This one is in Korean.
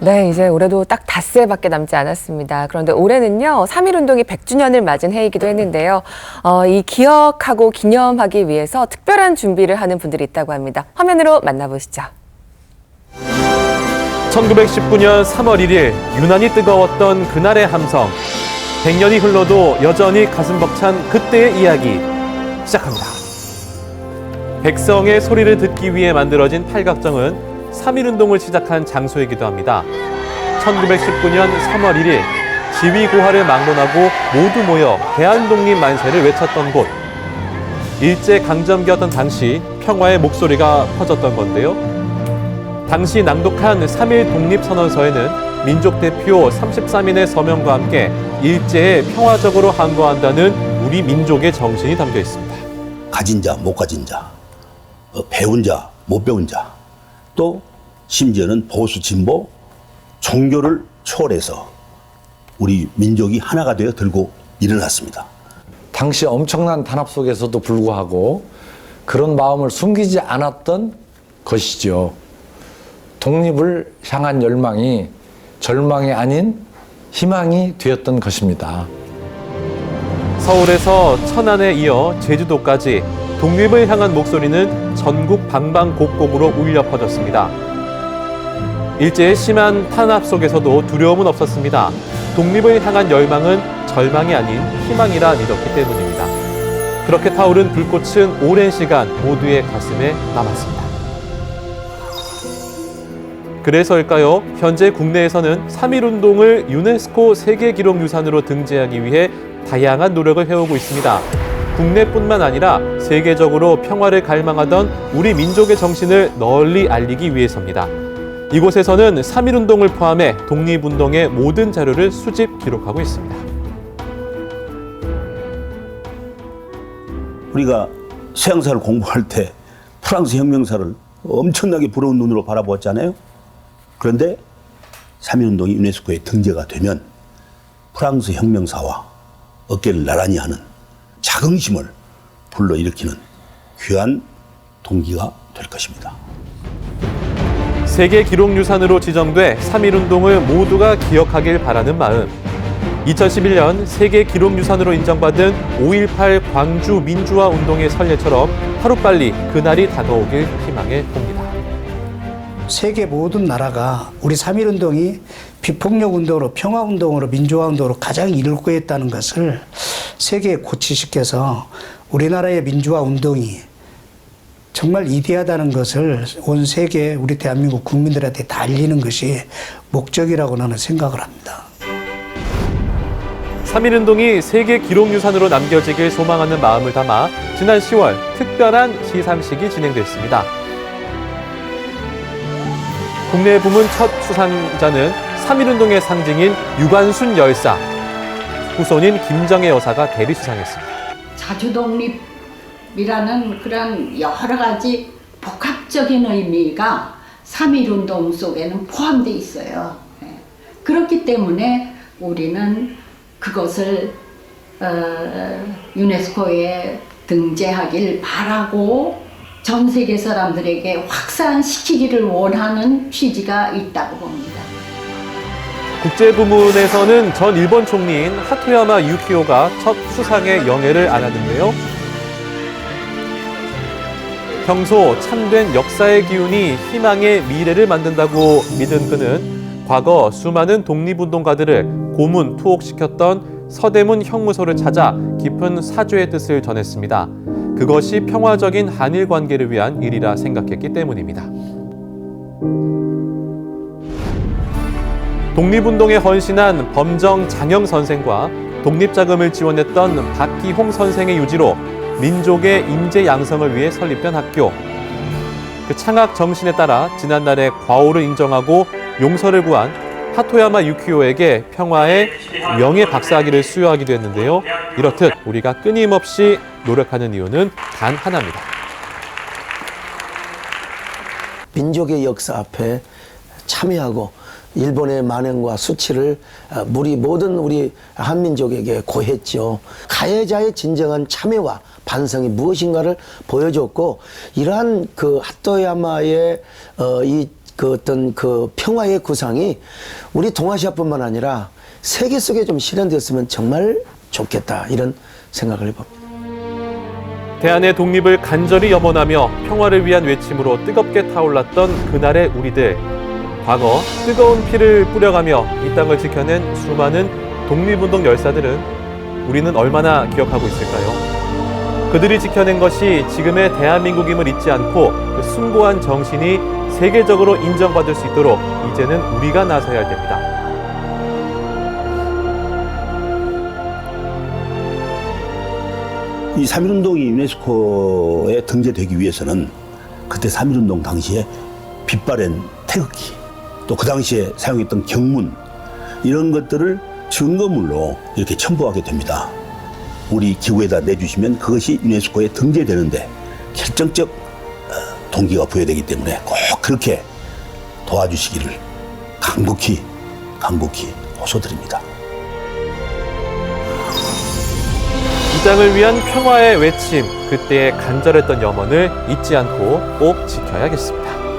네, 이제 올해도 딱 닷새밖에 남지 않았습니다. 그런데 올해는요, 3.1운동이 100주년을 맞은 해이기도 했는데요. 이 기억하고 기념하기 위해서 특별한 준비를 하는 분들이 있다고 합니다. 화면으로 만나보시죠. 1919년 3월 1일 유난히 뜨거웠던 그날의 함성. 100년이 흘러도 여전히 가슴 벅찬 그때의 이야기 시작합니다. 백성의 소리를 듣기 위해 만들어진 팔각정은 3.1운동을 시작한 장소이기도 합니다. 1919년 3월 1일 지휘고하를 막론하고 모두 모여 대한독립 만세를 외쳤던 곳. 일제강점기였던 당시 평화의 목소리가 퍼졌던 건데요. 당시 낭독한 3.1 독립선언서에는 민족 대표 33인의 서명과 함께 일제에 평화적으로 항거한다는 우리 민족의 정신이 담겨 있습니다. 가진 자, 못 가진 자, 배운 자, 못 배운 자, 또 심지어는 보수, 진보, 종교를 초월해서 우리 민족이 하나가 되어 들고 일어났습니다. 당시 엄청난 탄압 속에서도 불구하고 그런 마음을 숨기지 않았던 것이죠. 독립을 향한 열망이 절망이 아닌 희망이 되었던 것입니다. 서울에서 천안에 이어 제주도까지 독립을 향한 목소리는 전국 방방곡곡으로 울려 퍼졌습니다. 일제의 심한 탄압 속에서도 두려움은 없었습니다. 독립을 향한 열망은 절망이 아닌 희망이라 믿었기 때문입니다. 그렇게 타오른 불꽃은 오랜 시간 모두의 가슴에 남았습니다. 그래서일까요? 현재 국내에서는 3.1운동을 유네스코 세계기록유산으로 등재하기 위해 다양한 노력을 해오고 있습니다. 국내뿐만 아니라 세계적으로 평화를 갈망하던 우리 민족의 정신을 널리 알리기 위해서입니다. 이곳에서는 3.1운동을 포함해 독립운동의 모든 자료를 수집, 기록하고 있습니다. 우리가 서양사를 공부할 때 프랑스 혁명사를 엄청나게 부러운 눈으로 바라보았잖아요. 그런데 3.1운동이 유네스코에 등재가 되면 프랑스 혁명사와 어깨를 나란히 하는 자긍심을 불러일으키는 귀한 동기가 될 것입니다. 세계기록유산으로 지정돼 3.1운동을 모두가 기억하길 바라는 마음. 2011년 세계기록유산으로 인정받은 5.18 광주 민주화 운동의 선례처럼 하루빨리 그날이 다가오길 희망해 봅니다. 세계 모든 나라가 우리 3.1운동이 비폭력운동으로 평화운동으로 민주화운동으로 가장 이끌고했다는 것을 세계에 고취시켜서 우리나라의 민주화운동이 정말 이대하다는 것을 온 세계 우리 대한민국 국민들한테 다 알리는 것이 목적이라고 나는 생각을 합니다. 3.1운동이 세계기록유산으로 남겨지길 소망하는 마음을 담아 지난 10월 특별한 시상식이 진행됐습니다. 국내 부문 첫 수상자는 3.1운동의 상징인 유관순 열사, 후손인 김정혜 여사가 대리 수상했습니다. 자주독립이라는 그런 여러 가지 복합적인 의미가 3.1운동 속에는 포함되어 있어요. 그렇기 때문에 우리는 그것을 유네스코에 등재하길 바라고 전 세계 사람들에게 확산시키기를 원하는 취지가 있다고 봅니다. 국제부문에서는 전 일본 총리인 하토야마 유키오가 첫 수상의 영예를 안았는데요. 평소 참된 역사의 기운이 희망의 미래를 만든다고 믿은 그는 과거 수많은 독립운동가들을 고문, 투옥시켰던 서대문 형무소를 찾아 깊은 사죄의 뜻을 전했습니다. 그것이 평화적인 한일 관계를 위한 일이라 생각했기 때문입니다. 독립운동에 헌신한 범정 장영 선생과 독립자금을 지원했던 박기홍 선생의 유지로 민족의 인재 양성을 위해 설립된 학교. 그 창학 정신에 따라 지난날에 과오를 인정하고 용서를 구한 하토야마 유키오에게 평화의 명예 박사학위를 수여하기도 했는데요. 이렇듯 우리가 끊임없이 노력하는 이유는 단 하나입니다. 민족의 역사 앞에 참여하고 일본의 만행과 수치를 모든 우리 한민족에게 고했죠. 가해자의 진정한 참여와 반성이 무엇인가를 보여줬고, 이러한 그 하토야마의 그 어떤 그 평화의 구상이 우리 동아시아뿐만 아니라 세계 속에 좀 실현되었으면 정말 좋겠다 이런 생각을 해봅니다. 대한의 독립을 간절히 염원하며 평화를 위한 외침으로 뜨겁게 타올랐던 그날의 우리들. 과거 뜨거운 피를 뿌려가며 이 땅을 지켜낸 수많은 독립운동 열사들은 우리는 얼마나 기억하고 있을까요? 그들이 지켜낸 것이 지금의 대한민국임을 잊지 않고 그 숭고한 정신이 세계적으로 인정받을 수 있도록 이제는 우리가 나서야 할 때입니다. 이 3.1운동이 유네스코에 등재되기 위해서는 그때 3.1운동 당시에 빛바랜 태극기, 또 그 당시에 사용했던 경문, 이런 것들을 증거물로 이렇게 첨부하게 됩니다. 우리 기구에다 내주시면 그것이 유네스코에 등재되는데 결정적 동기가 부여되기 때문에 꼭 그렇게 도와주시기를 간곡히 호소드립니다. 이 땅을 위한 평화의 외침, 그때의 간절했던 염원을 잊지 않고 꼭 지켜야겠습니다.